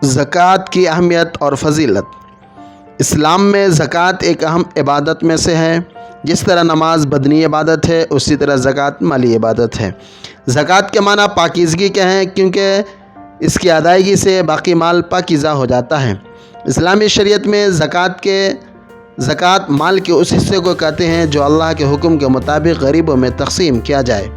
زکوٰۃ کی اہمیت اور فضیلت۔ اسلام میں زکوٰۃ ایک اہم عبادت میں سے ہے۔ جس طرح نماز بدنی عبادت ہے، اسی طرح زکوٰۃ مالی عبادت ہے۔ زکوٰۃ کے معنی پاکیزگی کے ہیں، کیونکہ اس کی ادائیگی سے باقی مال پاکیزہ ہو جاتا ہے۔ اسلامی شریعت میں زکوٰۃ مال کے اس حصے کو کہتے ہیں جو اللہ کے حکم کے مطابق غریبوں میں تقسیم کیا جائے۔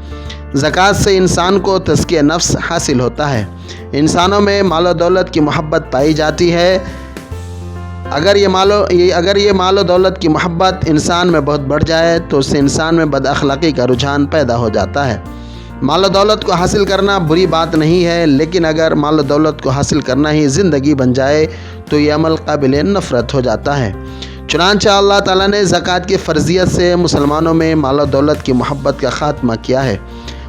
زکوٰۃ سے انسان کو تزکیہ نفس حاصل ہوتا ہے۔ انسانوں میں مال و دولت کی محبت پائی جاتی ہے۔ اگر یہ مال و دولت کی محبت انسان میں بہت بڑھ جائے تو اس سے انسان میں بد اخلاقی کا رجحان پیدا ہو جاتا ہے۔ مال و دولت کو حاصل کرنا بری بات نہیں ہے، لیکن اگر مال و دولت کو حاصل کرنا ہی زندگی بن جائے تو یہ عمل قابل نفرت ہو جاتا ہے۔ چنانچہ اللہ تعالیٰ نے زکوٰۃ کی فرضیت سے مسلمانوں میں مال و دولت کی محبت کا خاتمہ کیا ہے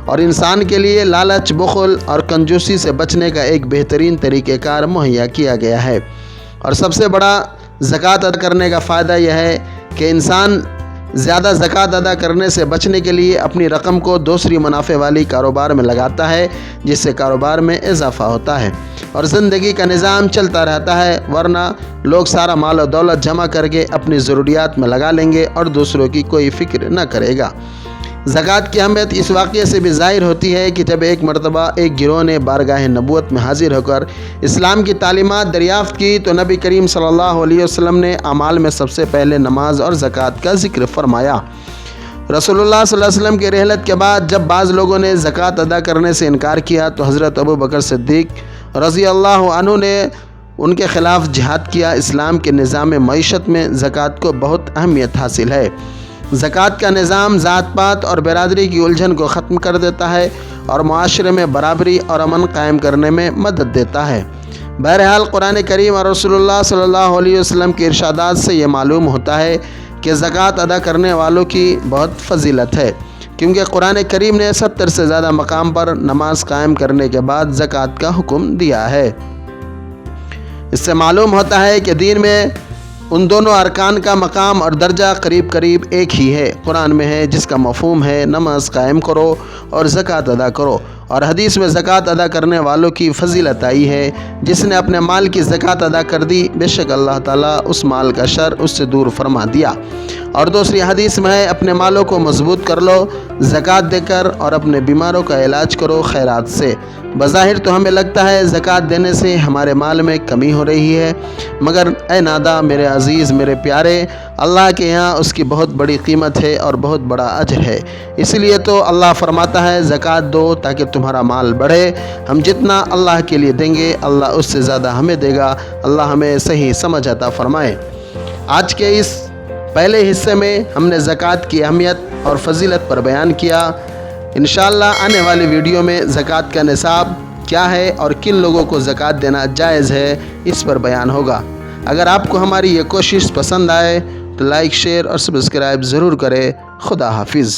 اور انسان کے لیے لالچ، بخل اور کنجوسی سے بچنے کا ایک بہترین طریقہ کار مہیا کیا گیا ہے۔ اور سب سے بڑا زکوٰۃ ادا کرنے کا فائدہ یہ ہے کہ انسان زیادہ زکوٰۃ ادا کرنے سے بچنے کے لیے اپنی رقم کو دوسری منافع والی کاروبار میں لگاتا ہے، جس سے کاروبار میں اضافہ ہوتا ہے اور زندگی کا نظام چلتا رہتا ہے، ورنہ لوگ سارا مال و دولت جمع کر کے اپنی ضروریات میں لگا لیں گے اور دوسروں کی کوئی فکر نہ کرے گا۔ زکوٰۃ کی اہمیت اس واقعے سے بھی ظاہر ہوتی ہے کہ جب ایک مرتبہ ایک گروہ نے بارگاہ نبوت میں حاضر ہو کر اسلام کی تعلیمات دریافت کی تو نبی کریم صلی اللہ علیہ وسلم نے اعمال میں سب سے پہلے نماز اور زکوٰۃ کا ذکر فرمایا۔ رسول اللہ صلی اللہ علیہ وسلم کی رحلت کے بعد جب بعض لوگوں نے زکوٰۃ ادا کرنے سے انکار کیا تو حضرت ابوبکر صدیق رضی اللہ عنہ نے ان کے خلاف جہاد کیا۔ اسلام کے نظام معیشت میں زکوٰۃ کو بہت اہمیت حاصل ہے۔ زکوٰۃ کا نظام ذات پات اور برادری کی الجھن کو ختم کر دیتا ہے اور معاشرے میں برابری اور امن قائم کرنے میں مدد دیتا ہے۔ بہرحال قرآن کریم اور رسول اللہ صلی اللہ علیہ وسلم کے ارشادات سے یہ معلوم ہوتا ہے کہ زکوٰۃ ادا کرنے والوں کی بہت فضیلت ہے، کیونکہ قرآن کریم نے 70 سے زیادہ مقام پر نماز قائم کرنے کے بعد زکوٰۃ کا حکم دیا ہے۔ اس سے معلوم ہوتا ہے کہ دین میں ان دونوں ارکان کا مقام اور درجہ قریب قریب ایک ہی ہے۔ قرآن میں ہے جس کا مفہوم ہے نماز قائم کرو اور زکوٰۃ ادا کرو، اور حدیث میں زکوٰۃ ادا کرنے والوں کی فضیلت آئی ہے۔ جس نے اپنے مال کی زکوٰۃ ادا کر دی، بے شک اللہ تعالیٰ اس مال کا شر اس سے دور فرما دیا۔ اور دوسری حدیث میں ہے اپنے مالوں کو مضبوط کر لو زکوٰۃ دے کر، اور اپنے بیماروں کا علاج کرو خیرات سے۔ بظاہر تو ہمیں لگتا ہے زکوٰۃ دینے سے ہمارے مال میں کمی ہو رہی ہے، مگر اے نادا، میرے عزیز، میرے پیارے، اللہ کے یہاں اس کی بہت بڑی قیمت ہے اور بہت بڑا اجر ہے۔ اس لیے تو اللہ فرماتا ہے زکوٰۃ دو تاکہ تمہارا مال بڑھے۔ ہم جتنا اللہ کے لیے دیں گے، اللہ اس سے زیادہ ہمیں دے گا۔ اللہ ہمیں صحیح سمجھ عطا فرمائے۔ آج کے اس پہلے حصے میں ہم نے زکوٰۃ کی اہمیت اور فضیلت پر بیان کیا۔ انشاءاللہ آنے والی ویڈیو میں زکوٰۃ کا نصاب کیا ہے اور کن لوگوں کو زکوٰۃ دینا جائز ہے، اس پر بیان ہوگا۔ اگر آپ کو ہماری یہ کوشش پسند آئے تو لائک، شیئر اور سبسکرائب ضرور کریں۔ خدا حافظ۔